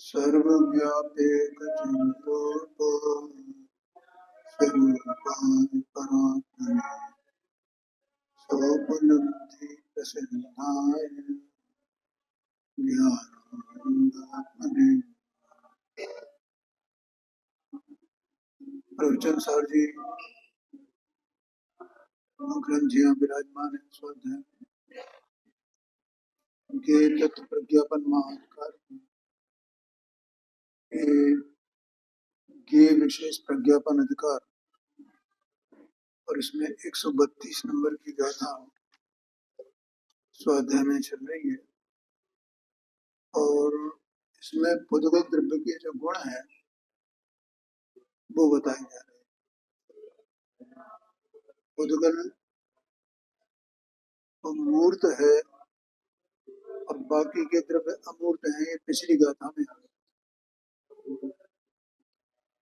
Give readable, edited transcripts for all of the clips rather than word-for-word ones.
सर्वव्यापेकचिन्तोपो स्वरूपाय परात्मने सोपलब्धि प्रसिद्धाय ज्ञानानंदात्मने। प्रवचन सार जी ग्रंथ जी यहाँ विराजमान है। स्वाध्याय के तत्व प्रज्ञापन महाधिकार के विशेष प्रज्ञापन अधिकार और इसमें 132 नंबर की गाथा स्वाध्याय में चल रही है और इसमें पुद्गल द्रव्य के जो गुण है वो बताए जा रहे हैं। पुद्गल मूर्त है और बाकी के द्रव्य अमूर्त हैं, ये पिछली गाथा में है।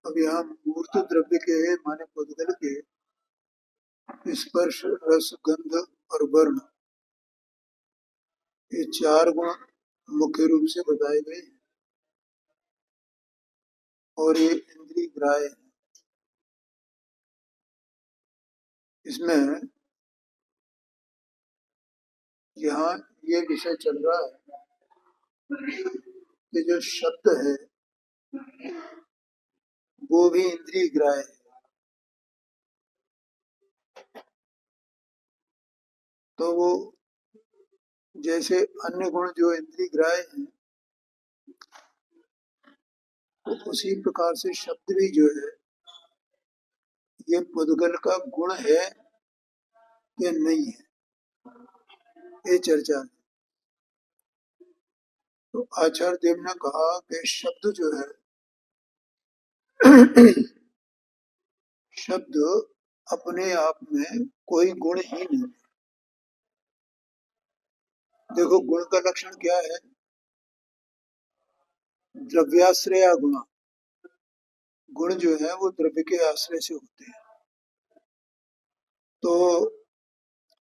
अब यहाँ मूर्त द्रव्य के माने पुद्गल के स्पर्श रस गंध और वर्ण ये चार गुण मुख्य रूप से बताए गए हैं और ये इंद्रिय ग्राह्य है। इसमें यहाँ ये विषय चल रहा है कि जो शब्द है वो भी इंद्रिय ग्राह्य है। तो वो जैसे अन्य गुण जो इंद्रिय ग्राह्य हैं तो उसी प्रकार से शब्द भी जो है ये पुद्गल का गुण है या नहीं है, ये चर्चा है। तो आचार्य देव ने कहा कि शब्द जो है शब्द अपने आप में कोई गुण ही नहीं। देखो गुण का लक्षण क्या है? द्रव्याश्रय गुण। गुण जो है वो द्रव्य के आश्रय से होते हैं। तो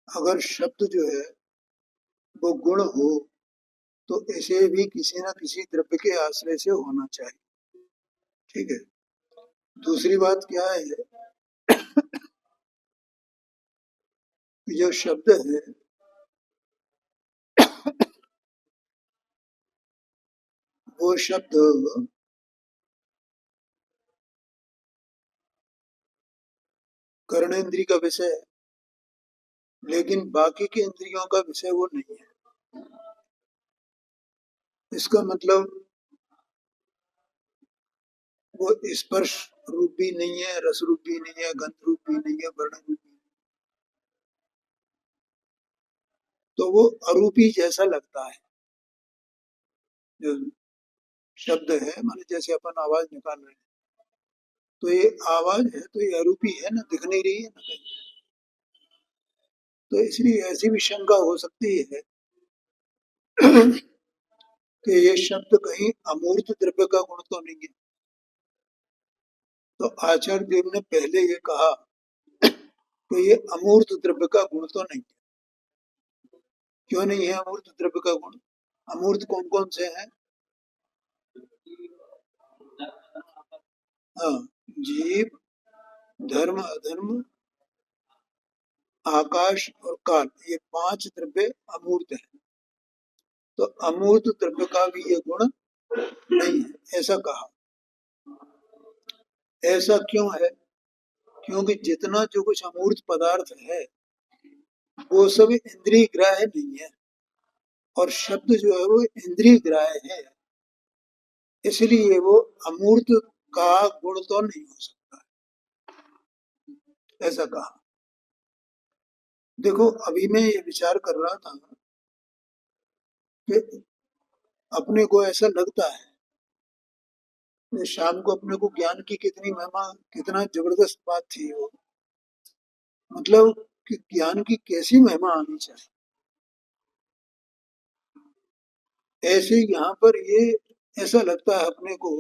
अगर शब्द जो है वो गुण हो तो इसे भी किसी न किसी द्रव्य के आश्रय से होना चाहिए। ठीक है। दूसरी बात क्या है कि जो शब्द है वो शब्द कर्णेंद्रिय का विषय है लेकिन बाकी के इंद्रियों का विषय वो नहीं है। इसका मतलब वो स्पर्श रूप भी नहीं है, रस रूप भी नहीं है, गंध रूप भी नहीं है, वर्ण रूप भी नहीं है। तो वो अरूपी जैसा लगता है। जो शब्द है माने जैसे अपन आवाज निकाल रहे हैं तो ये आवाज है तो ये अरूपी है ना, दिख नहीं रही है ना कहीं। तो इसलिए ऐसी भी शंका हो सकती है कि ये शब्द कहीं अमूर्त द्रव्य का गुण तो नहीं है। तो आचार्य देव ने पहले ये कहा कि ये अमूर्त द्रव्य का गुण तो नहीं है। क्यों नहीं है अमूर्त द्रव्य का गुण? अमूर्त कौन कौन से हैं? हाँ, जीव, धर्म, अधर्म, आकाश और काल, ये 5 द्रव्य अमूर्त है। तो अमूर्त द्रव्य का भी ये गुण नहीं है, ऐसा कहा। ऐसा क्यों है? क्योंकि जितना जो कुछ अमूर्त पदार्थ है वो सब इंद्रिय ग्राह्य नहीं है और शब्द जो है वो इंद्रिय ग्राह्य है, इसलिए वो अमूर्त का गुण तो नहीं हो सकता, ऐसा कहा। देखो अभी मैं ये विचार कर रहा था कि अपने को ऐसा लगता है कि शाम को अपने को ज्ञान की कितनी महिमा, कितना जबरदस्त बात थी वो। मतलब कि ज्ञान की कैसी महिमा आनी चाहिए। ऐसे यहाँ पर ये ऐसा लगता है अपने को,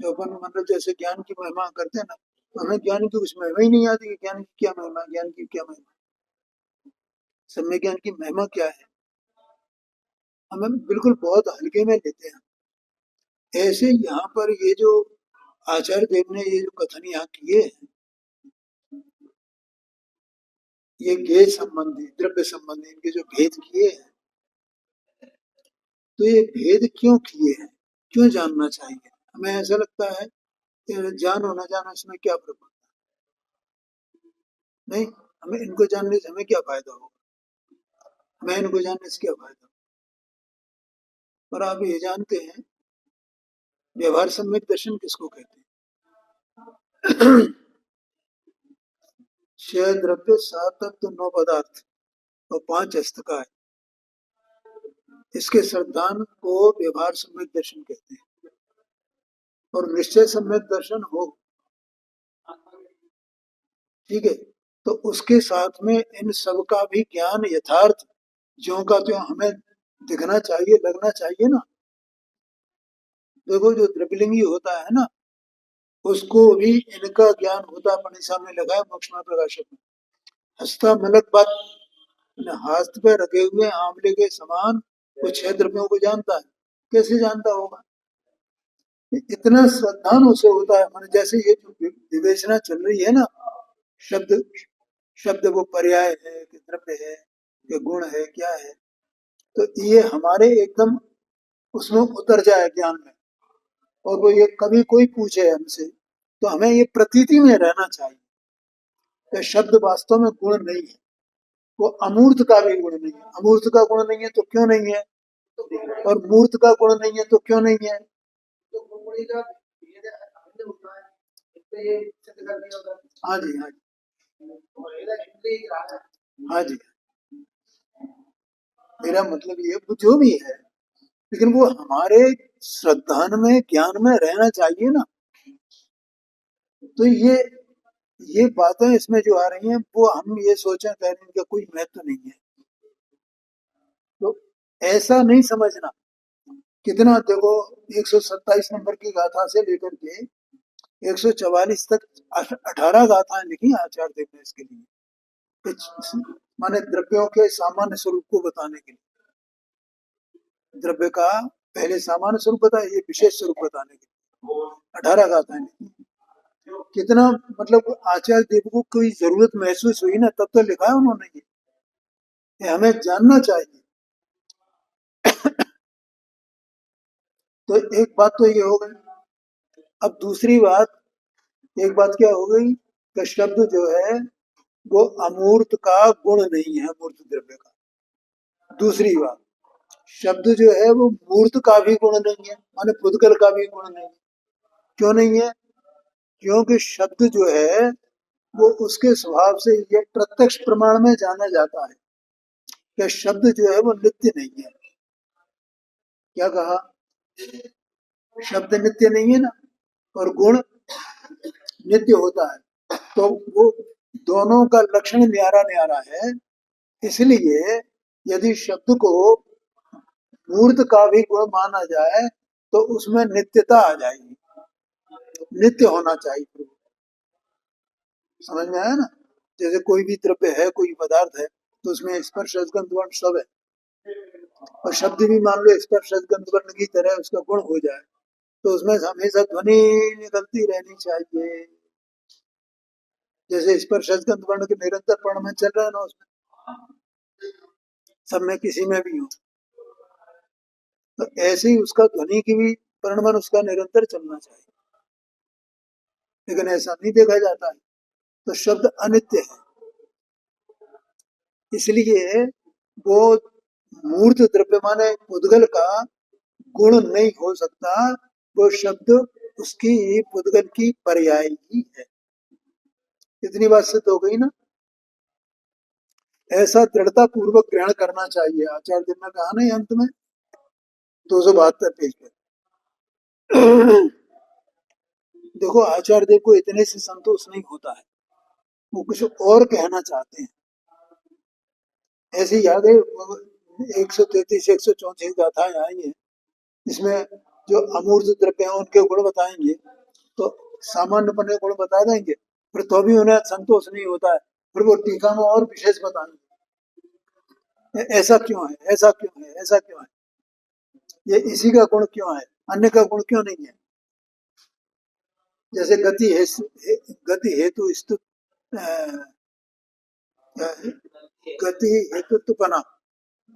जो अपन मतलब जैसे ज्ञान की महिमा करते हैं ना, हमें ज्ञान की कुछ महिमा ही नहीं आती कि ज्ञान की क्या महिमा, ज्ञान की क्या महिमा। सम्यक ज्ञान की महिमा क्या है, हमें बिल्कुल बहुत हल्के में लेते हैं। ऐसे यहाँ पर ये जो आचार्य देव ने ये जो कथन यहाँ किए हैं, ये गेय संबंधी द्रव्य संबंधी इनके जो भेद किए हैं, तो ये भेद क्यों किए हैं, क्यों जानना चाहिए? हमें ऐसा लगता है कि जान होना जाना इसमें क्या फर्क पड़ता है? नहीं, हमें इनको जानने से हमें क्या फायदा होगा, हमें इनको जानने से क्या फायदा? पर आप ये जानते हैं व्यवहार सम्यक दर्शन किसको कहते हैं? छह द्रव्य, सात तत्व, नौ पदार्थ और पांच हस्तकाय, इसके श्रद्धान को व्यवहार सम्यक दर्शन कहते हैं। और निश्चय सम्यक दर्शन हो, ठीक है, तो उसके साथ में इन सब का भी ज्ञान यथार्थ ज्यों का त्यों हमें दिखना चाहिए, लगना चाहिए ना। देखो जो द्रव्यलिंगी होता है ना, उसको भी इनका ज्ञान होता, अपने सामने लगा है मोक्ष में प्रकाशक में, हस्ता मलक बात, हाथ पे रखे हुए आंवले के समान वो छह द्रव्यों को जानता है। कैसे जानता होगा? इतना श्रद्धान उसे होता है। मान जैसे ये जो विवेचना चल रही है ना, शब्द शब्द वो पर्याय है कि द्रव्य है कि गुण है, क्या है, तो ये हमारे एकदम उसमें उतर जाए ज्ञान में। और वो ये कभी कोई पूछे हमसे तो हमें ये प्रतीति में रहना चाहिए कि शब्द वास्तव में गुण नहीं है, वो अमूर्त का भी गुण नहीं है। अमूर्त का गुण नहीं है तो क्यों नहीं है, और मूर्त का गुण नहीं है तो क्यों नहीं है? हाँ जी, हाँ जी, हाँ जी, मेरा मतलब ये जो भी है, लेकिन वो हमारे श्रद्धान में ज्ञान में रहना चाहिए ना। तो ये बातें इसमें जो आ रही हैं वो हम ये सोचें कह रहे हैं इनका कोई महत्व नहीं है, तो ऐसा नहीं समझना। कितना देखो, 127 नंबर की गाथा से लेकर के 144 तक 18 गाथाएं लिखी आचार्य देव ने इसके लिए, माने द्रव्यों के सामान्य स्वरूप को बताने के लिए। द्रव्य का पहले सामान्य स्वरूप बताया, ये विशेष स्वरूप बताने के लिए 18 गाथाएं लिखी। कितना मतलब आचार्य देव को कोई जरूरत महसूस हुई ना, तब तो लिखा है उन्होंने ये हमें जानना चाहिए। तो एक बात तो ये हो गई। अब दूसरी बात, एक बात क्या हो गई कि शब्द जो है वो अमूर्त का गुण नहीं है, मूर्त द्रव्य का। दूसरी बात, शब्द जो है वो मूर्त का भी गुण नहीं है, माने पुद्गल का भी गुण नहीं है। क्यों नहीं है? क्योंकि शब्द जो है वो उसके स्वभाव से ये प्रत्यक्ष प्रमाण में जाना जाता है कि शब्द जो है वो नित्य नहीं है। क्या कहा? शब्द नित्य नहीं है ना, और गुण नित्य होता है, तो वो दोनों का लक्षण न्यारा न्यारा है। इसलिए यदि शब्द को मूर्त का भी गुण माना जाए तो उसमें नित्यता आ जाएगी, नित्य होना चाहिए। समझ में आया ना? जैसे कोई भी द्रव्य है, कोई पदार्थ है, तो उसमें स्पर्श रस गंध वर्ण सब है, और शब्द भी मान लो स्पर्श रस गंध वर्ण की तरह उसका गुण हो जाए, तो उसमें हमेशा ध्वनि निकलती रहनी चाहिए। जैसे स्पर्श रस गंध वर्ण के निरंतर पर्ण में चल रहा है ना, उसमें सब में किसी में भी हो, तो ऐसे ही उसका ध्वनि की भी परिणमन उसका निरंतर चलना चाहिए। लेकिन ऐसा नहीं देखा जाता है, तो शब्द अनित्य है। इसलिए वो मूर्त द्रव्य माने पुद्गल का गुण नहीं हो सकता, वो शब्द उसकी पुद्गल की पर्याय ही है। इतनी बात सिद्ध हो गई ना। ऐसा दृढ़ता पूर्वक ग्रहण करना चाहिए। आचार्य देव ने कहा ना अंत में 272 पेज पे। देखो आचार्य देव को इतने से संतोष नहीं होता है, वो कुछ और कहना चाहते हैं। ऐसी याद है 133 134 गाथाएं आई है, इसमें जो अमूर्त द्रव्य हैं उनके गुण बताएंगे, तो सामान्य पने गुण बता देंगे, फिर तो भी उन्हें संतोष नहीं होता है, फिर वो टीका में और विशेष बताएंगे। ऐसा क्यों है, ऐसा क्यों है, ऐसा क्यों है, ये इसी का गुण क्यों है, अन्य का गुण क्यों नहीं है। जैसे गति हेतु स्तुत, क्या है, गति हेतुत्वपना,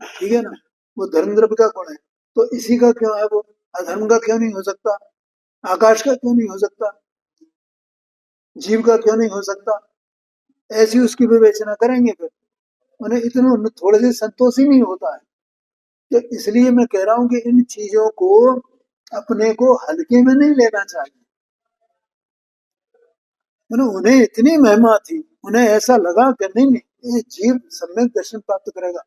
ठीक है ना, वो धर्म द्रव्य का गुण है। तो इसी का क्यों है, वो अधर्म का क्यों नहीं हो सकता, आकाश का क्यों नहीं हो सकता, जीव का क्यों नहीं हो सकता। ऐसी उसकी विवेचना करेंगे फिर, उन्हें इतना थोड़े से संतोष ही नहीं होता है। तो इसलिए मैं कह रहा हूं कि इन चीजों को अपने को हल्के में नहीं लेना चाहिए। उन्हें इतनी महिमा थी, उन्हें ऐसा लगा कि नहीं नहीं ये जीव सम्यक दर्शन प्राप्त करेगा,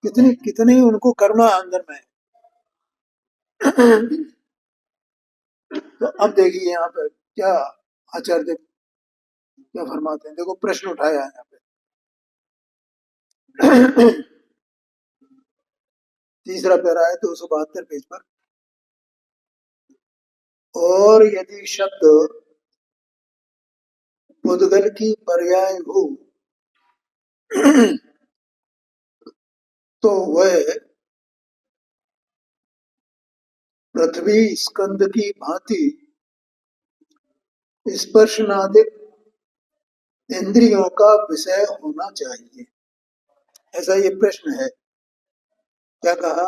कितनी कितनी उनको करुणा अंदर में है। तो अब देखिए यहाँ पर क्या आचार्य देव क्या फरमाते हैं, देखो प्रश्न उठाया है यहाँ पे। तीसरा पैरा है 272 पेज पर। और यदि शब्द उद्गल की पर्याय हो तो वह पृथ्वी स्कंद की भांति स्पर्शनादिक इंद्रियों का विषय होना चाहिए। ऐसा ये प्रश्न है। क्या कहा,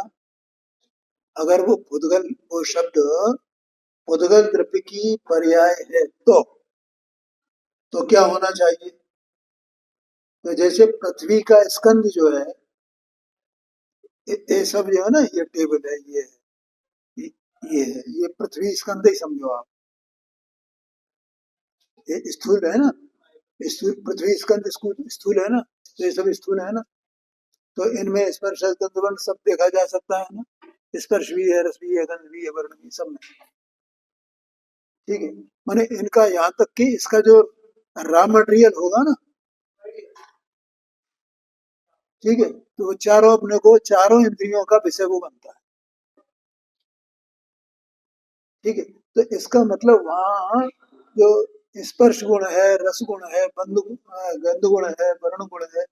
अगर वो उद्गल, वो शब्द उद्गल द्रव्य की पर्याय है तो क्या होना चाहिए। तो जैसे पृथ्वी का स्कंद जो है, ये सब जो है ना, ये टेबल है, ये है, ये पृथ्वी स्कंद ही समझो आप। ये स्थूल है ना, स्थूल पृथ्वी स्कंद स्थूल है ना, तो ये सब स्थूल है ना। तो इनमें स्पर्श गंध वर्ण सब देखा जा सकता है ना, स्पर्श भी है, रस भी है, गंध भी है, वर्ण भी, सब में, ठीक है। माने इनका यहाँ तक कि इसका जो रॉ मटेरियल होगा ना, ठीक है, तो वो चारों अपने को चारों इंद्रियों का विषय वो बनता है, ठीक है। तो इसका मतलब वहाँ जो स्पर्श गुण है, रस गुण है, गंध गुण है, वर्ण गुण है,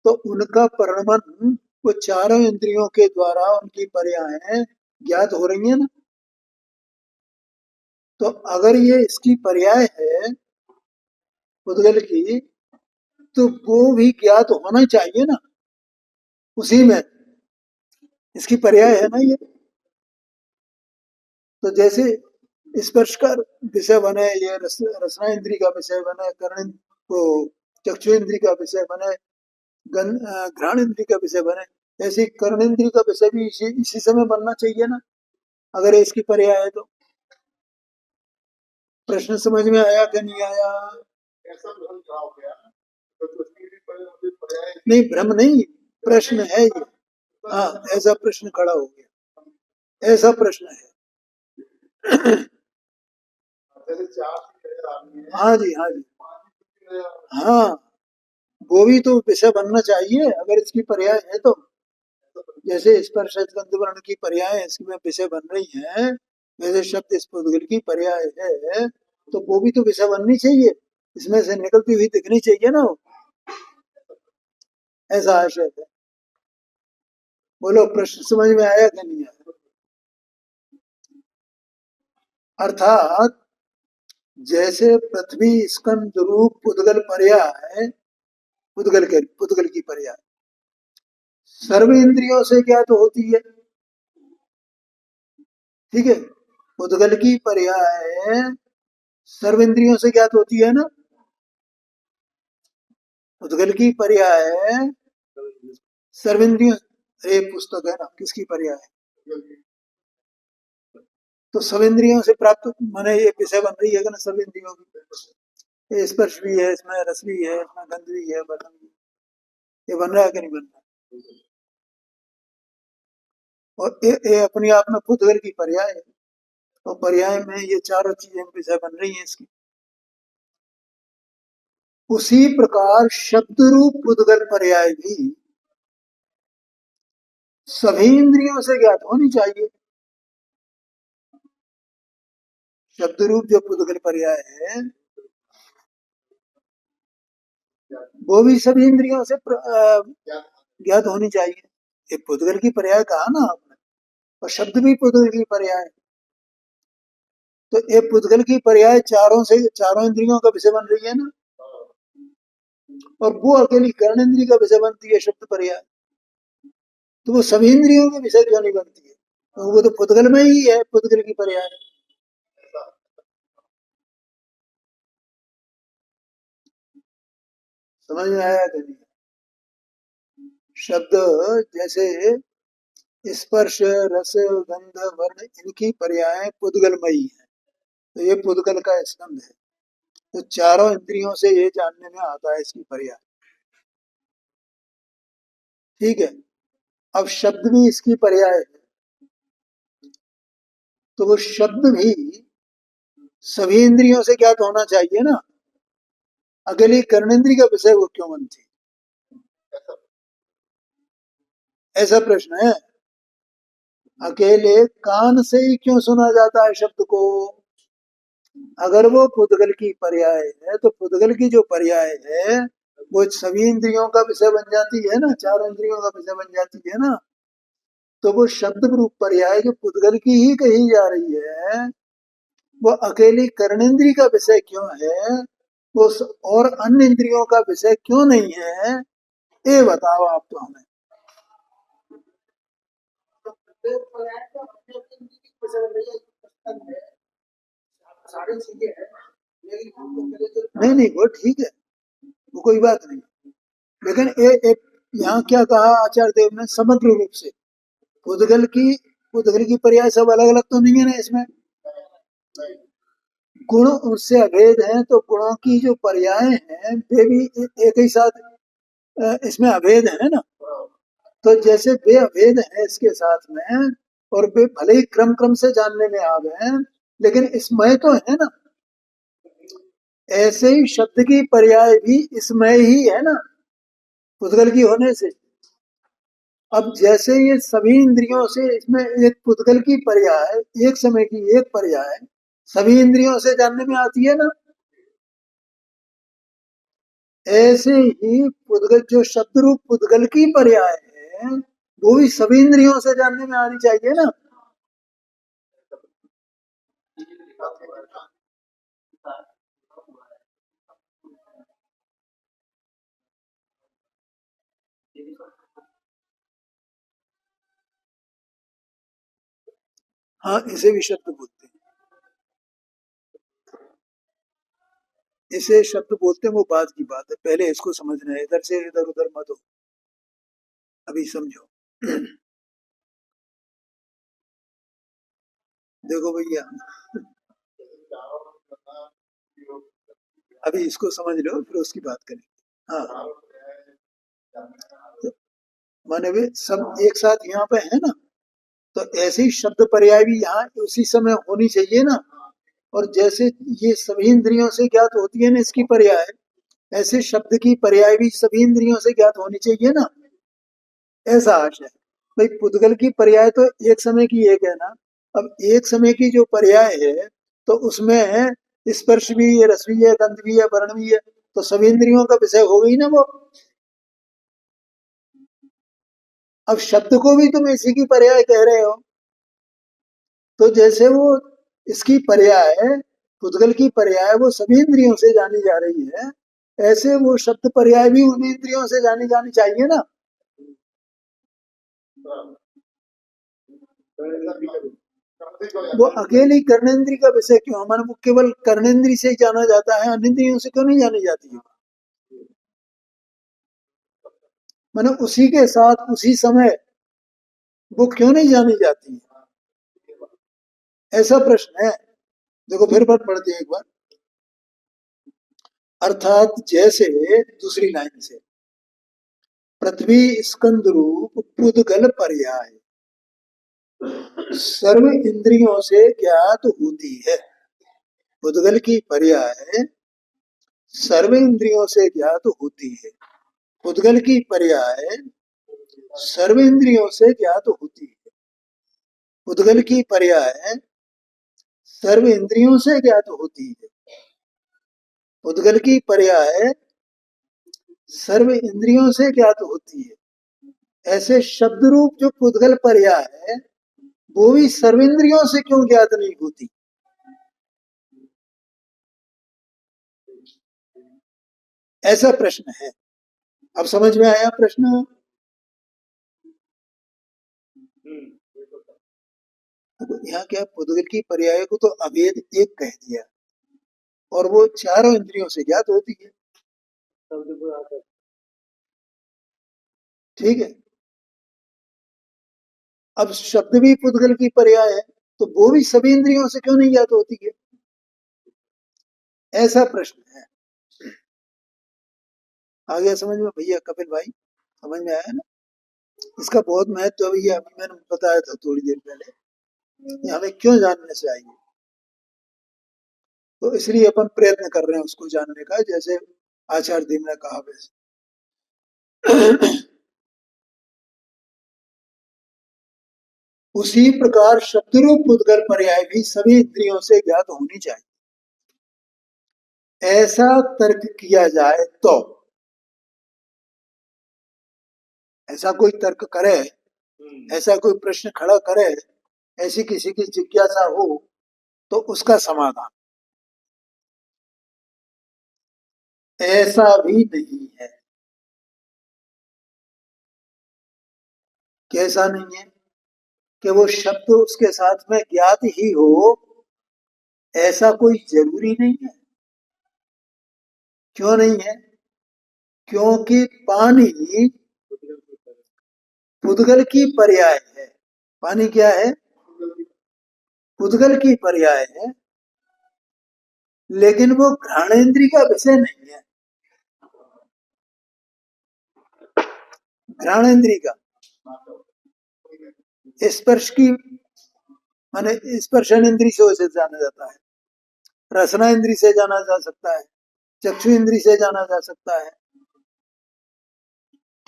तो उनका परिणमन वो चारों इंद्रियों के द्वारा उनकी पर्यायें ज्ञात हो रही है ना। तो अगर ये इसकी पर्याय है उद्गल की, तो वो भी ज्ञात होना चाहिए ना उसी में, इसकी पर्याय है ना ये। तो जैसे स्पर्श का विषय बने, ये रसना इंद्री का विषय बने, कर्ण को चक्षु इंद्री का विषय बने, घ्राण इंद्री का विषय बने, ऐसे कर्ण इंद्री का विषय भी इसी समय बनना चाहिए ना, अगर इसकी पर्याय है तो। प्रश्न समझ में आया कि नहीं आया। नहीं, भ्रम नहीं, प्रश्न है ये। हाँ, ऐसा प्रश्न खड़ा हो गया, ऐसा प्रश्न है। हाँ जी, हाँ जी, हाँ, वो भी तो विषय बनना चाहिए अगर इसकी पर्याय है तो। जैसे स्पर्श गंध वर्ण की पर्याय इसमें विषय बन रही है, वैसे शब्द स्फुटगल की पर्याय है, तो वो भी तो विषय बननी चाहिए, इसमें से निकलती हुई दिखनी चाहिए ना वो। ऐसा आशय है। बोलो, प्रश्न समझ में आया कि नहीं आया। अर्थात जैसे पृथ्वी स्कंद रूप उद्गल पर्याय, उद्गल की पर्याय सर्व इंद्रियों से क्या तो होती है, ठीक है। उद्गल की पर्याय सर्व इंद्रियों से ज्ञात होती है ना। उद्गल की पर्याय सर्व इंद्रियों, अरे पुस्तक है ना, किसकी पर्याय है, तो सब इंद्रियों से प्राप्त, माने ये विषय बन रही है ना सब इंद्रियों की। ये स्पर्श भी है, इसमें रस भी है, इसमें गंध भी है, वर्ण भी है, ये बन रहा है कि नहीं बन रहा। और ये अपने आप में खुद उद्गल की पर्याय है, और पर्याय में ये चारों चीजें विषय बन रही हैं इसकी। उसी प्रकार शब्द रूप उद्गल पर्याय भी सभी इंद्रियों से ज्ञात होनी चाहिए। शब्द रूप जो उद्गल पर्याय है वो भी सभी इंद्रियों से ज्ञात होनी चाहिए। ये पुद्गल की पर्याय कहा ना आपने, और शब्द भी पुद्गल की पर्याय। तो ये पुद्गल की पर्याय चारों इंद्रियों का विषय बन रही है ना, और वो अकेली कर्णेंद्रिय का विषय बनती है शब्द पर्याय। तो वो सभी इंद्रियों के विषय क्यों नहीं बनती है? तो वो तो पुद्गल में ही है, पुद्गल की पर्याय। समझ में आया कि नहीं? शब्द जैसे स्पर्श, रस, गंध, वर्ण, इनकी पर्याय पुद्गलमयी है, तो ये पुद्गल का स्कंध है। तो चारों इंद्रियों से ये जानने में आता है इसकी पर्याय। ठीक है। अब शब्द भी इसकी पर्याय है, तो वो शब्द भी सभी इंद्रियों से ज्ञात होना चाहिए ना, अकेली कर्णेंद्रिय का विषय वो क्यों बनती? ऐसा प्रश्न है। अकेले कान से ही क्यों सुना जाता है शब्द को? अगर वो पुद्गल की पर्याय है, तो पुद्गल की जो पर्याय है वो सभी इंद्रियों का विषय बन जाती है ना, चारों इंद्रियों का विषय बन जाती है ना। तो वो शब्द रूप पर्याय जो पुद्गल की ही कही जा रही है, वो अकेली कर्णेंद्रिय का विषय क्यों है, वो और अन्य इंद्रियों का विषय क्यों नहीं है, ये बताओ आप तो हमें। नहीं नहीं, वो ठीक है, वो कोई बात नहीं। लेकिन एक यहाँ क्या कहा आचार्य देव ने, समग्र रूप से पुद्गल की पर्याय सब अलग अलग तो नहीं है ना इसमें। गुण उससे अभेद हैं, तो गुणों की जो पर्याय हैं वे भी एक ही साथ इसमें अभेद है ना। तो जैसे वे अभेद है इसके साथ में, और वे भले ही क्रम क्रम से जानने में आ गए हैं, लेकिन इसमय तो है ना। ऐसे ही शब्द की पर्याय भी इसमय ही है ना, पुद्गल की होने से। अब जैसे ये सभी इंद्रियों से इसमें एक पुद्गल की पर्याय, एक समय की एक पर्याय सभी इंद्रियों से जानने में आती है ना, ऐसे ही पुद्गल जो शब्द रूप पुद्गल की पर्याय है वो भी सभी इंद्रियों से जानने में आनी चाहिए ना। हाँ, इसे भी शब्द बोलते हैं, इसे शब्द बोलते हैं, वो बात की बात है, पहले इसको समझना है, इधर से इधर उधर मत हो, अभी समझो। देखो भैया, अभी इसको समझ लो फिर उसकी बात करेंगे। हाँ, तो माने वे सब एक साथ यहाँ पे है ना, तो ऐसे ही शब्द पर्याय भी यहाँ उसी समय होनी चाहिए ना। और जैसे ये सभी इंद्रियों से ज्ञात होती है ना इसकी पर्याय, ऐसे शब्द की पर्याय भी सभी इंद्रियों से ज्ञात होनी चाहिए ना, ऐसा आशय है। भाई पुद्गल की पर्याय तो एक समय की एक है ना, अब एक समय की जो पर्याय है तो उसमें स्पर्श भी है, रस भी है, गंध भी है, वर्ण भी है, तो सभी इंद्रियों का विषय हो गई ना वो। अब शब्द को भी तुम इसी की पर्याय कह रहे हो, तो जैसे वो इसकी पर्याय, पुद्गल की पर्याय वो सभी इंद्रियों से जानी जा रही है, ऐसे वो शब्द पर्याय भी उन इंद्रियों से जानी जानी चाहिए ना। वो अकेली कर्णेंद्रिय का विषय क्यों, हमारे वो केवल कर्णेंद्रिय से ही जाना जाता है, अन्य इंद्रियों से क्यों नहीं जानी जाती है? मैंने उसी के साथ उसी समय वो क्यों नहीं जानी जाती है, ऐसा प्रश्न है। देखो फिर बात पढ़ते हैं एक बार। अर्थात जैसे दूसरी लाइन से, पृथ्वी स्कंद रूप पुद्गल पर्याय सर्व इंद्रियों से ज्ञात होती है। पुद्गल की पर्याय सर्व इंद्रियों से ज्ञात होती है। पुद्गल की पर्याय सर्व इंद्रियों से ज्ञात होती है। पुद्गल की पर्याय सर्व इंद्रियों से ज्ञात होती है। पुद्गल की पर्याय सर्व इंद्रियों से ज्ञात होती है, ऐसे शब्द रूप जो पुद्गल पर्याय है वो भी सर्वेंद्रियों से क्यों ज्ञात नहीं होती? ऐसा प्रश्न है। अब समझ में आया प्रश्न? यहाँ क्या, पुद्गल की पर्याय को तो अभेद एक कह दिया और वो चारों इंद्रियों से ज्ञात होती है। ठीक है। अब शब्द भी पुद्गल की पर्याय है तो वो भी सभी इंद्रियों से क्यों नहीं ज्ञात होती है? ऐसा प्रश्न है। आ गया समझ में भैया कपिल भाई? समझ में आया ना? इसका बहुत महत्व है भैया, अभी मैंने बताया था थोड़ी देर पहले, ये हमें क्यों जानने से आएगी। तो इसलिए अपन प्रयत्न कर रहे हैं उसको जानने का, जैसे आचार्य देव ने कहा वैसे। उसी प्रकार शब्दरूप पुद्गल पर्याय भी सभी इंद्रियों से ज्ञात होनी चाहिए। ऐसा तर्क किया जाए तो, ऐसा कोई तर्क करे, ऐसा कोई प्रश्न खड़ा करे, ऐसी किसी की जिज्ञासा हो तो उसका समाधान ऐसा भी नहीं है। कैसा नहीं है? कि वो शब्द उसके साथ में ज्ञात ही हो, ऐसा कोई जरूरी नहीं है। क्यों नहीं है? क्योंकि पानी पुद्गल की पर्याय है। पानी क्या है? पुद्गल की पर्याय है, लेकिन वो घ्राणेन्द्रिय का विषय नहीं है। घ्राणेन्द्रिय का, स्पर्श की, माने स्पर्शन इंद्रिय से उसे जाना जाता है, रसना इंद्रिय से जाना जा सकता है, चक्षु इंद्रिय से जाना जा सकता है।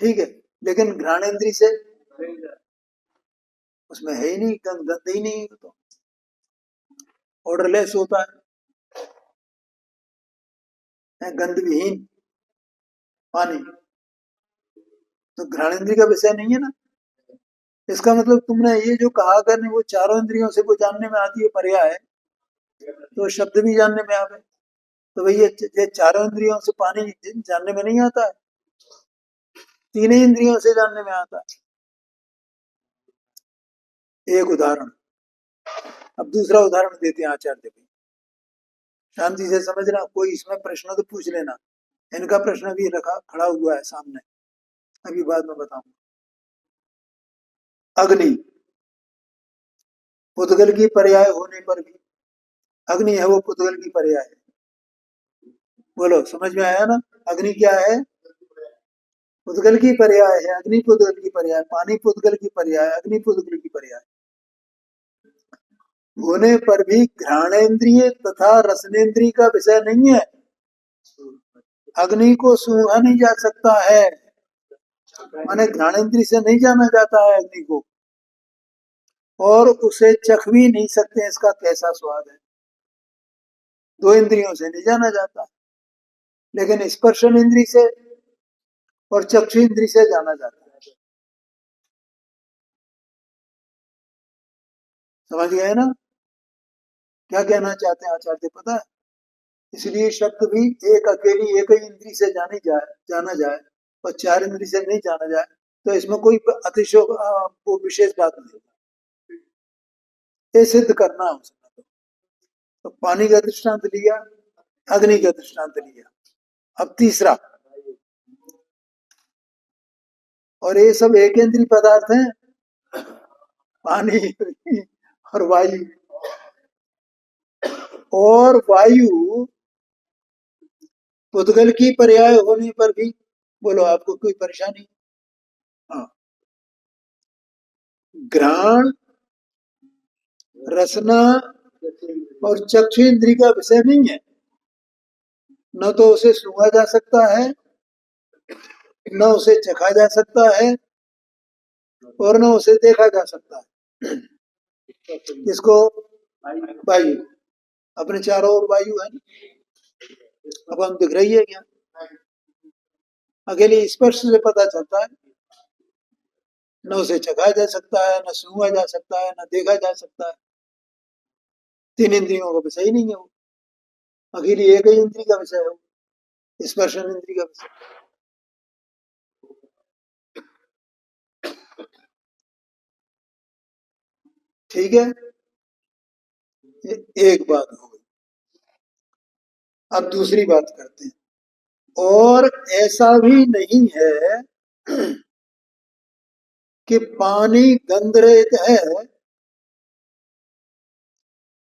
ठीक है, लेकिन घ्राणेन्द्रिय से उसमें है ही नहीं, गंध ही नहीं, तो ऑर्डरलेस होता है, गंध विहीन पानी, तो घ्राणेन्द्रिय का विषय नहीं है ना। इसका मतलब तुमने ये जो कहा करने वो चारों इंद्रियों से वो जानने में आती है पर्याय है, तो शब्द भी जानने में आ गए। तो भैया ये चारों इंद्रियों से पानी जानने में नहीं आता है, तीन ही इंद्रियों से जानने में आता है। एक उदाहरण। अब दूसरा उदाहरण देते हैं आचार्य भाई, शांति से समझना, कोई इसमें प्रश्न तो पूछ लेना। इनका प्रश्न भी रखा खड़ा हुआ है सामने, अभी बाद में बताऊंगा। अग्नि पुद्गल की पर्याय होने पर भी, अग्नि है वो पुद्गल की पर्याय है। बोलो समझ में आया ना? अग्नि क्या है? पुद्गल की पर्याय है। अग्नि पुद्गल की पर्याय, पानी पुद्गल की पर्याय, अग्नि पुद्गल की पर्याय होने पर भी घ्राणेन्द्रिय तथा रसनेन्द्रिय का विषय नहीं है। अग्नि को सूंघा नहीं जा सकता है, माने घ्राणेन्द्रिय से नहीं जाना जाता है अग्नि को, और उसे चख भी नहीं सकते इसका कैसा स्वाद है, दो इंद्रियों से नहीं जाना जाता। लेकिन स्पर्शन इंद्रिय से और चक्षु इंद्रिय से जाना जाता है। समझ गए ना क्या कहना चाहते हैं आचार्य, पता है? इसलिए शब्द भी एक अकेली एक ही इंद्रिय से जाना जाए और चार इंद्रिय से नहीं जाना जाए, तो इसमें कोई अतिशय वो विशेष बात नहीं, ये सिद्ध करना है उसमें। तो पानी का दृष्टांत लिया, अग्नि का दृष्टांत लिया, अब तीसरा, और ये सब एक इंद्रिय पदार्थ हैं, पानी और वायु। और वायु पुद्गल की पर्याय होने पर भी, बोलो आपको कोई परेशानी? हाँ, घ्राण, रसना और चक्षु इंद्रिय का विषय नहीं है। न तो उसे सूंघा जा सकता है, न उसे चखा जा सकता है, और न उसे देखा जा सकता है। किसको? वायु। अपने चारों ओर वायु है, अब हम दिख रही है क्या? अकेले स्पर्श से पता चलता है। न उसे चखा जा सकता है, न सूंघा जा सकता है, न देखा जा सकता है। तीन इंद्रियों का विषय ही नहीं है वो। अकेली एक ही इंद्री का विषय है वो, स्पर्शन इंद्री का विषय। ठीक है, ये एक बात हो गई। अब दूसरी बात करते हैं। और ऐसा भी नहीं है कि पानी गंध रहित है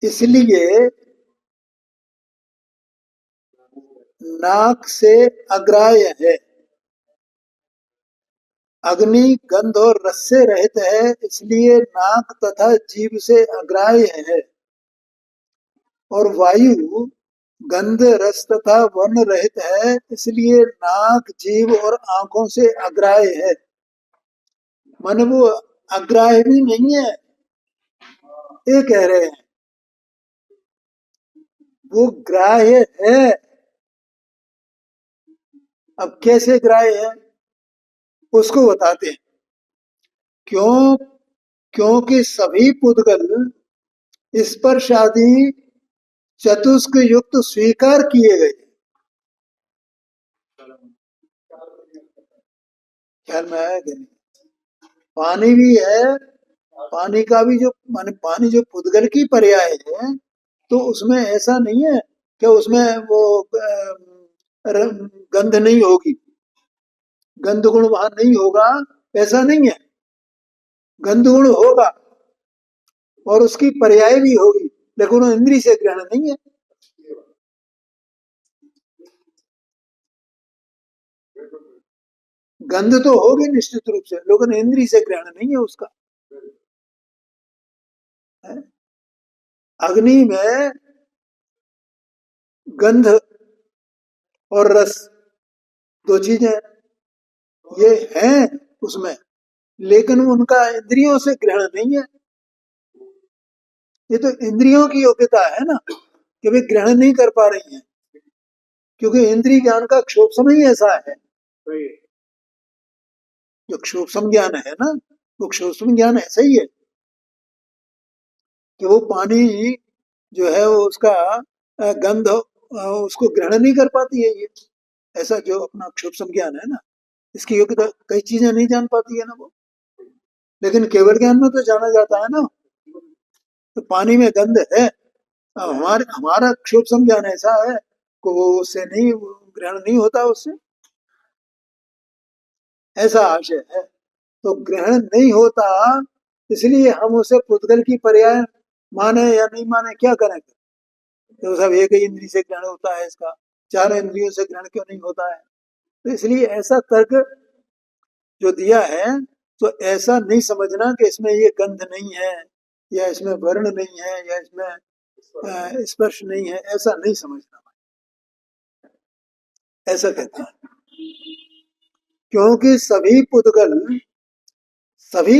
इसलिए नाक से अग्राह्य है। अग्नि गंध और रस से रहित है इसलिए नाक तथा जीभ से अग्राह्य है। और वायु गंध रस तथा वर्ण रहित है इसलिए नाक जीभ और आंखों से अग्राह्य है। मन वो अग्राह्य भी नहीं है, ये कह रहे हैं, वो ग्राह्य है। अब कैसे ग्राह्य है उसको बताते हैं। क्यों? क्योंकि सभी पुद्गल स्पर्श आदि चतुष्क युक्त स्वीकार किए गए। ख्याल में आया कि नहीं? पानी भी है, पानी का भी जो माने पानी जो पुद्गल की पर्याय है, तो उसमें ऐसा नहीं है कि उसमें वो गंध नहीं होगी, गंध गुण वहां नहीं होगा, ऐसा नहीं है। गंध गुण होगा और उसकी पर्याय भी होगी, लेकिन वो इंद्री से ग्रहण नहीं है। गंध तो होगी निश्चित रूप से, लेकिन इंद्री से ग्रहण नहीं है उसका। है? अग्नि में गंध और रस दो चीजें ये हैं उसमें, लेकिन उनका इंद्रियों से ग्रहण नहीं है। ये तो इंद्रियों की योग्यता है ना कि वे ग्रहण नहीं कर पा रही हैं, क्योंकि इंद्रिय ज्ञान का क्षोभ ही ऐसा है। जो क्षोभ ज्ञान है ना, वो क्षोभ ज्ञान ऐसा ही है कि वो पानी जो है वो उसका गंध उसको ग्रहण नहीं कर पाती है ये। ऐसा जो अपना क्षोभ ज्ञान है ना, इसकी योग्यता कई चीजें नहीं जान पाती है ना वो, लेकिन केवल ज्ञान में तो जाना जाता है ना। तो पानी में गंध है, हमारे हमारा क्षोभ ज्ञान ऐसा है कि वो उससे नहीं ग्रहण नहीं होता उससे, ऐसा आशय है। तो ग्रहण नहीं होता, इसलिए हम उसे पुद्गल की पर्याय माने या नहीं माने, क्या करें? तो सब एक ही इंद्रिय से ग्रहण होता है इसका, चार इंद्रियों से ग्रहण क्यों नहीं होता है? तो इसलिए ऐसा तर्क जो दिया है, तो ऐसा नहीं समझना कि इसमें ये गंध नहीं है, या इसमें वर्ण नहीं है, या इसमें स्पर्श नहीं है, ऐसा नहीं समझना। ऐसा कहते हैं क्योंकि सभी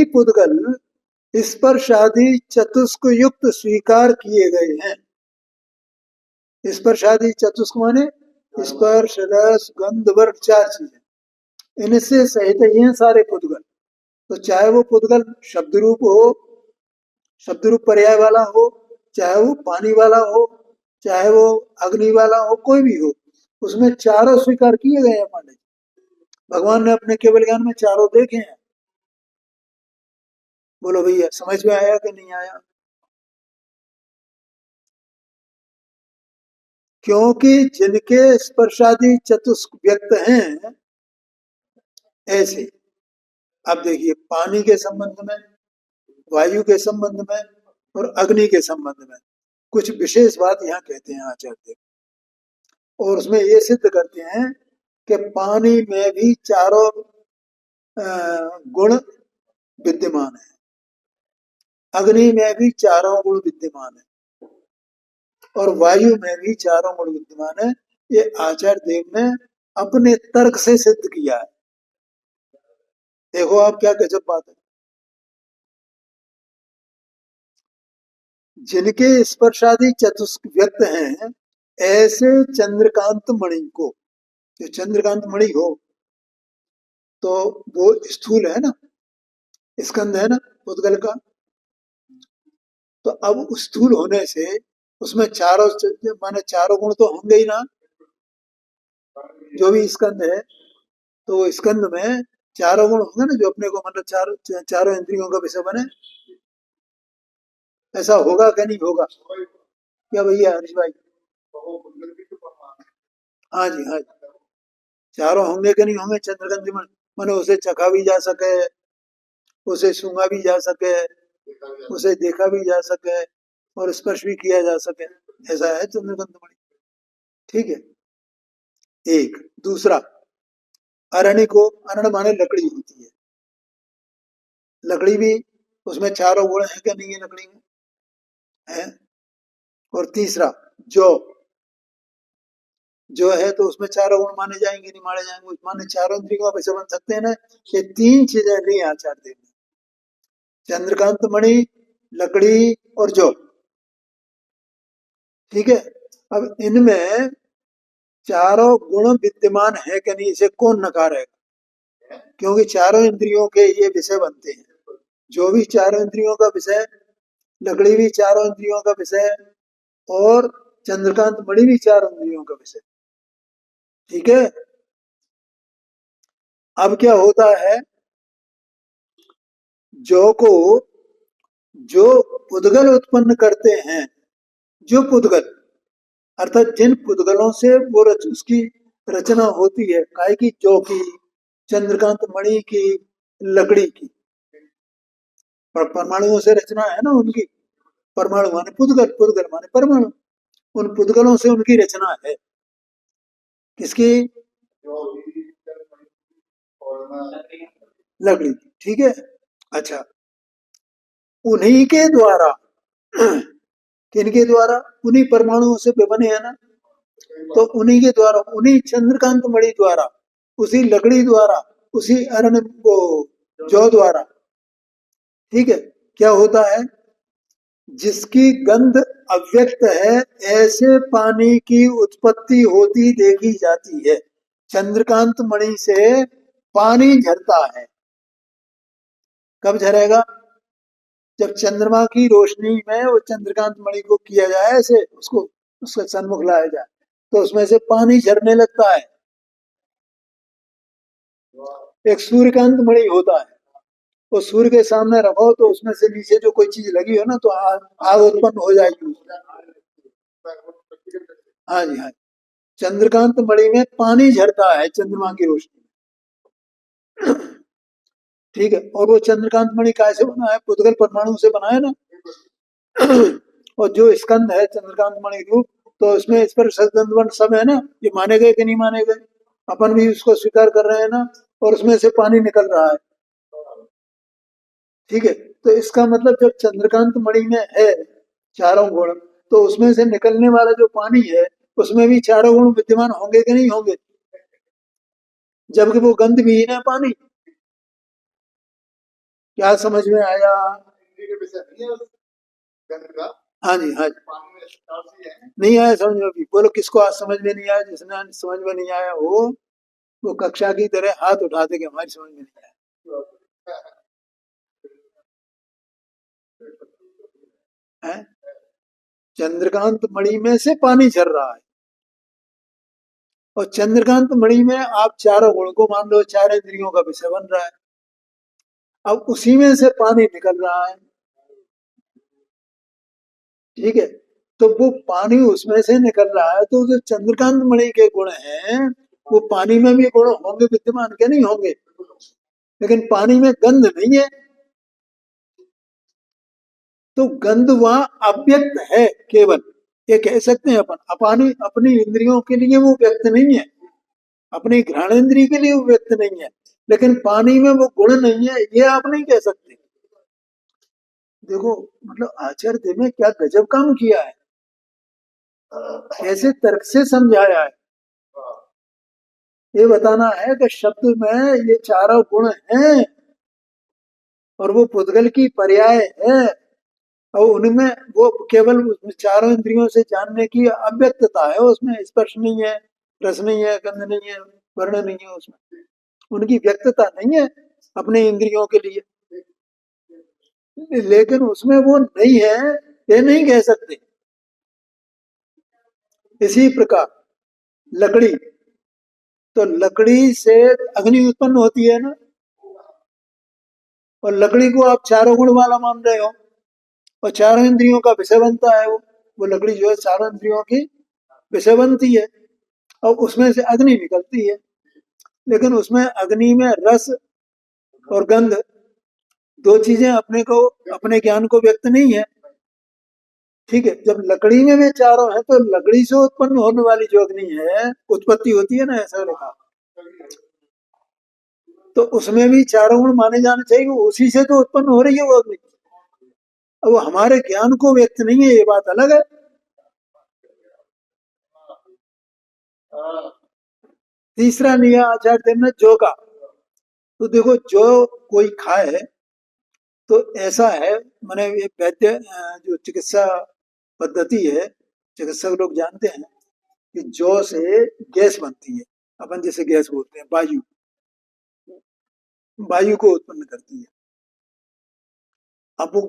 पुद्गल स्पर्श आदि चतुष्क युक्त स्वीकार किए गए हैं। स्पर्श आदि चतुष्क माने स्पर्श रस गंध वर्ग, चार चीजें, इनसे सहित ही हैं सारे पुद्गल। तो चाहे वो पुद्गल शब्द रूप हो, शब्द रूप पर्याय वाला हो, चाहे वो पानी वाला हो, चाहे वो अग्नि वाला हो, कोई भी हो, उसमें चारों स्वीकार किए गए हैं पांडे। भगवान ने अपने केवल ज्ञान में चारों देखे हैं। बोलो भैया, समझ में आया कि नहीं आया? क्योंकि जिनके स्पर्शादि चतुष्क व्यक्त हैं ऐसे, अब देखिए पानी के संबंध में, वायु के संबंध में और अग्नि के संबंध में कुछ विशेष बात यहाँ कहते हैं आचार्य, और उसमें ये सिद्ध करते हैं कि पानी में भी चारों गुण विद्यमान है, अग्नि में भी चारों गुण विद्यमान है, और वायु में भी चारों गुण विद्यमान है। ये आचार्य देव ने अपने तर्क से सिद्ध किया है। देखो आप क्या गजब बात है। जिनके स्पर्शादि चतुष्क व्यक्त हैं ऐसे चंद्रकांत मणि को, जो चंद्रकांत मणि हो तो वो स्थूल है ना, स्कंद है ना पुद्गल का। तो अब स्थूल होने से उसमें चारों माने चारों गुण तो होंगे ही ना, जो भी स्कंद है तो वो स्कंद में चारों गुण होंगे ना, जो अपने को मतलब चारों इंद्रियों का विषय बने। ऐसा होगा क्या नहीं होगा, क्या भैया हरीश भाई? हाँ जी, हाँ जी। चारों होंगे कि नहीं होंगे चंद्रगंध में? माने उसे चखा भी जा सके, उसे सूंघा भी जा सके, उसे देखा भी जा सके और स्पर्श भी किया जा सके, ऐसा है चंद्रगंध मणि। ठीक है, एक। दूसरा, अरण्य को, अरण्य माने लकड़ी होती है, लकड़ी भी उसमें चारों गुण है क्या नहीं है लकड़ी में? है। और तीसरा, जौ, जो है तो उसमें चारों गुण माने जाएंगे नहीं माने जाएंगे, माने चारों इंद्रियों का विषय बन सकते हैं ना। ये तीन चीजें नहीं आचार देव में, चंद्रकांत मणि, लकड़ी और जौ। ठीक है, अब इनमें चारों गुण विद्यमान है कि नहीं, इसे कौन नकारेगा? क्योंकि चारों इंद्रियों के ये विषय बनते हैं, जो भी चारों इंद्रियों का विषय, लकड़ी भी चारों इंद्रियों का विषय और चंद्रकांत मणि भी चारों इंद्रियों का विषय। ठीक है, अब क्या होता है, जौ को जो पुद्गल उत्पन्न करते हैं, जो पुद्गल अर्थात जिन पुद्गलों से वो उसकी रचना होती है, काय की, जौ की, चंद्रकांत मणि की, लकड़ी की, परमाणुओं से रचना है ना उनकी। परमाणु माने पुद्गल, पुद्गल माने परमाणु, उन पुद्गलों से उनकी रचना है। किसकी? लकड़ी की। ठीक है, अच्छा, उन्हीं के द्वारा किनके द्वारा? उन्हीं परमाणुओं से बने हैं ना, तो उन्हीं के द्वारा, उन्हीं चंद्रकांत मणि द्वारा, उसी लकड़ी द्वारा, उसी अरण को जौ द्वारा। ठीक है, क्या होता है, जिसकी गंध अव्यक्त है, ऐसे पानी की उत्पत्ति होती देखी जाती है। चंद्रकांत मणि से पानी झरता है। कब झरेगा? जब चंद्रमा की रोशनी में वो चंद्रकांत मणि को किया जाए ऐसे, उसको उसका सन्मुख लाया जाए, तो उसमें से पानी झरने लगता है। एक सूर्यकांत मणि होता है, वो सूर्य के सामने रखो तो उसमें से नीचे जो कोई चीज लगी हो ना, तो आग उत्पन्न हो जाएगी। हाँ जी, हाँ जी। चंद्रकांत मणि में पानी झरता है चंद्रमा की रोशनी में। ठीक है, और वो चंद्रकांत मणि कैसे बना है? पुद्गल परमाणु से बना है ना। और जो स्कंद है चंद्रकांत मणि रूप, तो उसमें इस पर सदगंधवन सब है ना, ये माने गए कि नहीं माने गए? अपन भी उसको स्वीकार कर रहे हैं ना, और उसमें से पानी निकल रहा है। ठीक है, तो इसका मतलब जब चंद्रकांत मणि में है चारों गुण, तो उसमें से निकलने वाला जो पानी है, उसमें भी चारों गुण विद्यमान होंगे कि नहीं होंगे? जबकि वो गंध विहीन है पानी। क्या समझ में आया? हाँ जी, हाँ जी। नहीं आया समझ में? भी बोलो किसको आज समझ में नहीं आया? जिसने आज समझ में नहीं आया हो, वो कक्षा की तरह हाथ उठा दे कि हमारी समझ में नहीं आया है। चंद्रकांत मणि में से पानी झर रहा है, और चंद्रकांत मणि में आप चारों गुण को मान लो, चार इंद्रियों का विषय बन रहा है। अब उसी में से पानी निकल रहा है। ठीक है, तो वो पानी उसमें से निकल रहा है, तो जो चंद्रकांत मणि के गुण हैं, वो पानी में भी गुण होंगे विद्यमान, क्या नहीं होंगे? लेकिन पानी में गंध नहीं है, तो गंध वहां अव्यक्त है केवल, ये कह सकते हैं अपन। अपानी अपनी इंद्रियों के लिए वो व्यक्त नहीं है, अपनी घ्राणेन्द्रिय के लिए वो व्यक्त नहीं है, लेकिन पानी में वो गुण नहीं है, ये आप नहीं कह सकते। देखो, मतलब आचार्य ने क्या गजब काम किया है, कैसे तर्क से समझाया है। ये बताना है कि शब्द में ये चारों गुण हैं, और वो पुद्गल की पर्याय है, और उनमें वो केवल चारों इंद्रियों से जानने की अव्यक्तता है, उसमें स्पर्श नहीं है, रस नहीं है, गंध नहीं है, वर्ण नहीं है, उसमें उनकी व्यक्तता नहीं है अपने इंद्रियों के लिए। लेकिन उसमें वो नहीं है ये नहीं कह सकते। इसी प्रकार लकड़ी, तो लकड़ी से अग्नि उत्पन्न होती है ना, और लकड़ी को आप चारों गुण वाला मान रहे हो, और चारों इंद्रियों का विषय बनता है वो लकड़ी जो है चारों इंद्रियों की विषय बनती है, और उसमें से अग्नि निकलती है। लेकिन उसमें अग्नि में रस और गंध दो चीजें अपने को, अपने ज्ञान को व्यक्त नहीं है। ठीक है, जब लकड़ी में चारों है तो लकड़ी से उत्पन्न होने वाली जो अग्नि है उत्पत्ति होती है ना, ऐसा लिखा, तो उसमें भी चारों गुण माने जाने चाहिए, उसी से तो उत्पन्न हो रही है वो अग्नि। अब वो हमारे ज्ञान को व्यक्त नहीं है, ये बात अलग है। तीसरा लिया आचार्य देव ने जो का, तो देखो जो कोई खाए तो ऐसा है, मैंने एक वैद्य जो चिकित्सा पद्धति है, चिकित्सक लोग जानते हैं कि जौ से गैस बनती है, अपन जैसे गैस बोलते हैं, वायु, वायु को उत्पन्न करती है। अब वो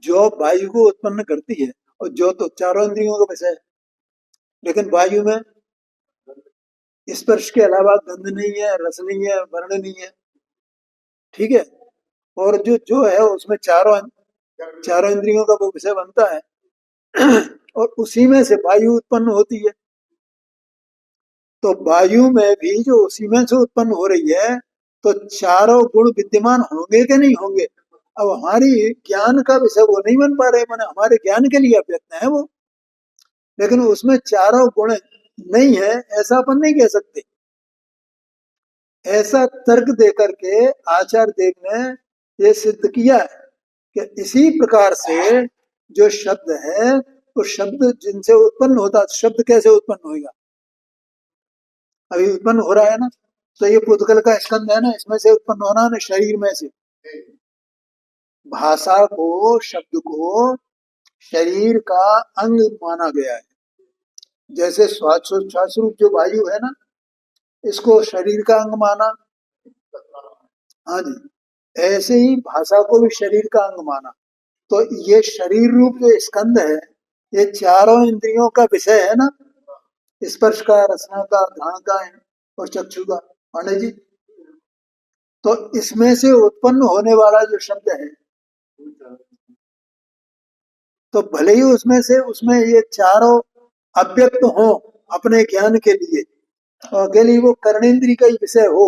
जौ वायु को उत्पन्न करती है, और जौ तो चारों इंद्रियों का विषय है, लेकिन वायु में स्पर्श के अलावा गंध नहीं है, रस नहीं है, वर्ण नहीं है। ठीक है, और जो जो है उसमें चारों चारों इंद्रियों का वो विषय बनता है, और उसी में से वायु उत्पन्न होती है। तो वायु में भी जो उसी में से उत्पन्न हो रही है, तो चारों गुण विद्यमान होंगे कि नहीं होंगे। अब हमारी ज्ञान का विषय वो नहीं बन पा रहे, माने हमारे ज्ञान के लिए अप्रयत्न है वो, लेकिन उसमें चारों गुण नहीं है ऐसा अपन नहीं कह सकते। ऐसा तर्क देकर के आचार्य देव ने ये सिद्ध किया है कि इसी प्रकार से जो शब्द है, वो शब्द जिनसे उत्पन्न होता, शब्द कैसे उत्पन्न होगा, अभी उत्पन्न हो रहा है ना, तो ये पुद्गल का स्कंद है ना, इसमें से उत्पन्न होना ना, शरीर में से। भाषा को, शब्द को शरीर का अंग माना गया है। जैसे श्वासोच्छ्वास रूप जो वायु है ना, इसको शरीर का अंग माना, हाँ जी, ऐसे ही भाषा को भी शरीर का अंग माना। तो ये शरीर रूप जो स्कंद है, ये चारों इंद्रियों का विषय है ना, स्पर्श का, रसना का, घ्राण का और चक्षु का, पांडे जी। तो इसमें से उत्पन्न होने वाला जो शब्द है, तो भले ही उसमें से, उसमें ये चारों अव्यक्त हो अपने ज्ञान के लिए, और के लिए वो कर्णेंद्रिय का ही विषय हो,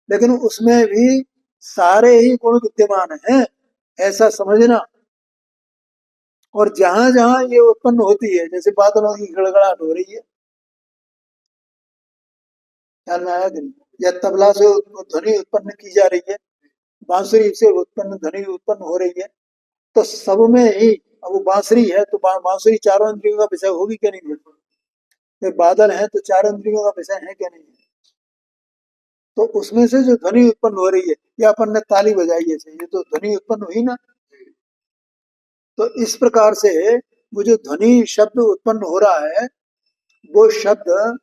लेकिन उसमें भी सारे ही गुण विद्यमान हैं ऐसा समझना। और जहां जहां ये उत्पन्न होती है, जैसे बादलों की गड़गड़ाहट हो रही है, ख्याल में आया कि नहीं, या तबला से ध्वनि उत्पन्न की जा रही है, बांसुरी से उत्पन्न ध्वनि उत्पन्न हो रही है, तो सब में ही, अब वो बांसुरी है तो बांसुरी चारों इंद्रियों का विषय होगी क्या नहीं होगी, बादल है तो चारों इंद्रियों का विषय है क्या नहीं है। तो उसमें से जो ध्वनि उत्पन्न हो रही है, या अपन ने ताली बजाई ऐसे, ये तो ध्वनि उत्पन्न हुई ना। तो इस प्रकार से वो जो ध्वनि शब्द उत्पन्न हो रहा है, वो शब्द,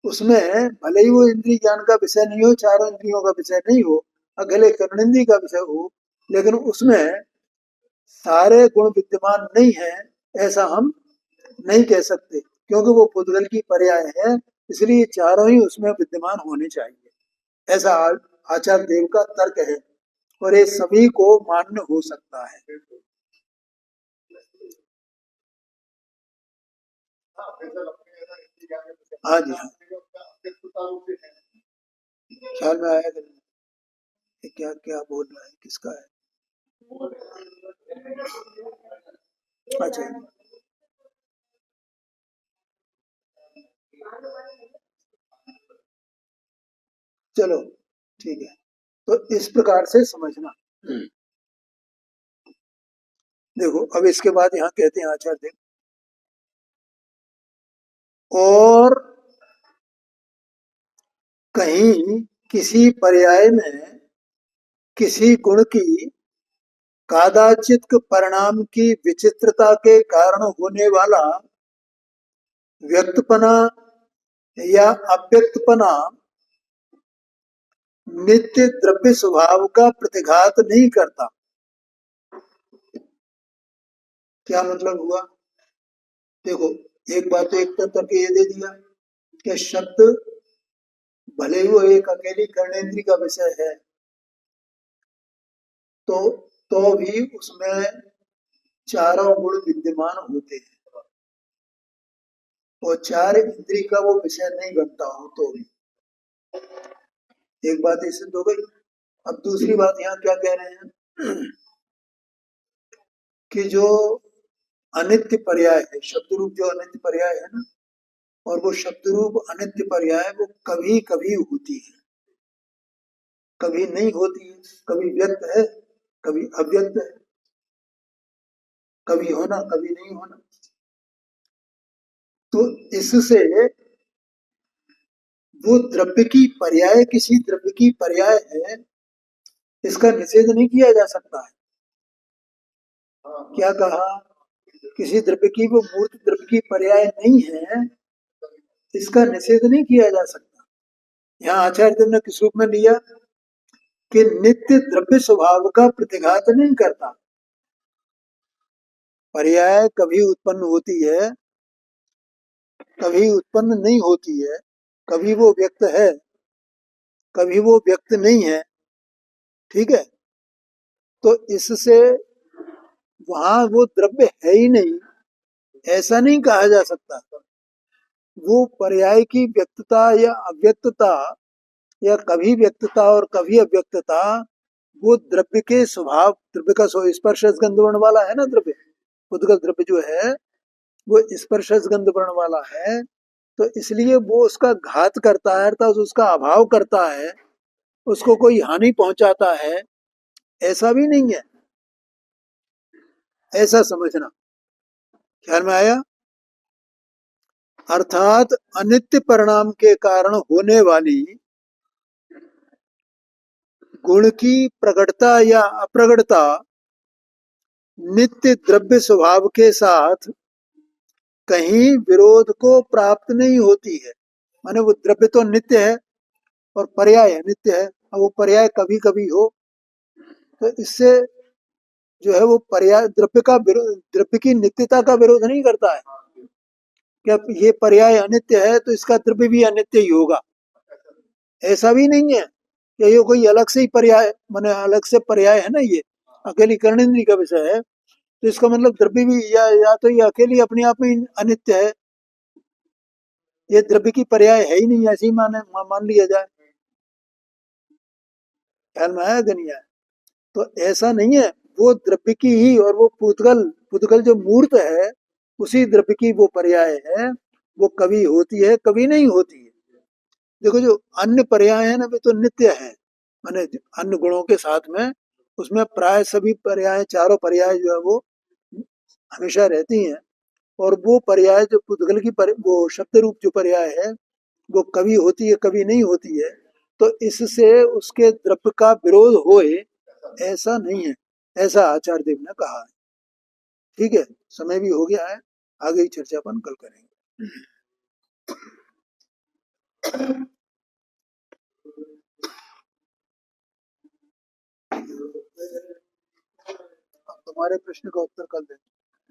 उसमें भले ही वो इंद्रिय ज्ञान का विषय नहीं हो, चारों इंद्रियों का विषय नहीं हो, अगले कर्णेंद्रिय का विषय हो, लेकिन उसमें सारे गुण विद्यमान नहीं है ऐसा हम नहीं कह सकते, क्योंकि वो पुद्गल की पर्याय है, इसलिए चारों ही उसमें विद्यमान होने चाहिए, ऐसा आचार्य देव का तर्क है, और ये सभी को मान्य हो सकता है। हाँ जी, हाँ, ख्याल में आया कि नहीं? ये क्या क्या बोल रहा है, किसका है? अच्छा, चलो ठीक है, तो इस प्रकार से समझना। देखो अब इसके बाद यहाँ कहते हैं आचार्य देव, और कहीं किसी पर्याय में किसी गुण की कादाचित परिणाम की विचित्रता के कारण होने वाला व्यक्तपना या अव्यक्तपना नित्य द्रव्य स्वभाव का प्रतिघात नहीं करता। क्या मतलब हुआ? देखो, एक बात तो एक तर्क ये दे दिया कि शब्द भले ही वो एक अकेली कर्णेंद्रिय का विषय है, तो भी उसमें चारों गुण विद्यमान होते हैं, और चार इंद्रिय का वो विषय नहीं बनता हो तो भी। एक बात ये सिद्ध हो गई। अब दूसरी बात यहाँ क्या कह रहे हैं कि जो अनित्य पर्याय है, शब्द रूप जो अनित्य पर्याय है ना, और वो शब्द रूप अनित्य पर्याय वो कभी कभी होती है, कभी नहीं होती है, कभी व्यक्त है, कभी अव्यक्त है, कभी होना कभी नहीं होना। तो इससे वो द्रव्य की पर्याय किसी द्रव्य की पर्याय है, इसका निषेध नहीं किया जा सकता है। क्या कहा? किसी द्रव्य की वो मूर्त द्रव्य की पर्याय नहीं है, इसका निषेध नहीं किया जा सकता। यहाँ आचार्य देव ने किस रूप में लिया कि नित्य द्रव्य स्वभाव का प्रतिघात नहीं करता। पर्याय कभी उत्पन्न होती है, कभी उत्पन्न नहीं होती है, कभी वो व्यक्त है, कभी वो व्यक्त नहीं है। ठीक है? तो इससे वहां वो द्रव्य है ही नहीं, ऐसा नहीं कहा जा सकता। वो पर्याय की व्यक्तता या अव्यक्तता, या कभी व्यक्तता और कभी अव्यक्तता, वो द्रव्य के स्वभाव, द्रव्य का स्पर्श गंध वर्ण वाला है ना द्रव्य, उद्गल द्रव्य जो है वो स्पर्श गंध वर्ण वाला है। तो इसलिए वो उसका घात करता है, अर्थात उसका अभाव करता है, उसको कोई हानि पहुंचाता है, ऐसा भी नहीं है। ऐसा समझना। ख्याल में आया? अर्थात अनित्य परिणाम के कारण होने वाली गुण की प्रकटता या अप्रगटता नित्य द्रव्य स्वभाव के साथ कहीं विरोध को प्राप्त नहीं होती है। माने वो द्रव्य तो नित्य है और पर्याय नित्य है, और वो पर्याय कभी कभी हो, तो इससे जो है वो पर्याय द्रव्य का द्रव्य की नित्यता का विरोध नहीं करता है। क्या ये पर्याय अनित्य है तो इसका द्रव्य भी अनित्य ही होगा, ऐसा भी नहीं है कि ये कोई अलग से ही पर्याय, माने अलग से पर्याय है ना, ये अकेली कर्णेंद्रिय का विषय है, तो इसका मतलब द्रव्य भी या तो ये अकेली अपने आप में अनित्य है, ये द्रव्य की पर्याय है ही नहीं, ऐसे ही मान लिया जाए। ख्याल में आया कि नहीं आया? तो ऐसा नहीं है, वो द्रव्य की ही, और वो पुद्गल पुद्गल जो मूर्त है उसी द्रव्य की वो पर्याय है, वो कभी होती है कभी नहीं होती है। देखो जो अन्य पर्याय है ना वे तो नित्य है, माने अन्य गुणों के साथ में उसमें प्राय सभी पर्याय, चारों पर्याय जो है वो हमेशा रहती हैं। और वो पर्याय जो पुद्गल की वो शब्द रूप जो पर्याय है वो कभी होती है कभी नहीं होती है, तो इससे उसके द्रव्य का विरोध होए ऐसा नहीं है, ऐसा आचार्य देव ने कहा है। ठीक है, समय भी हो गया है, आगे की चर्चा अपन कल करेंगे। अब तुम्हारे प्रश्न का उत्तर कल देंगे।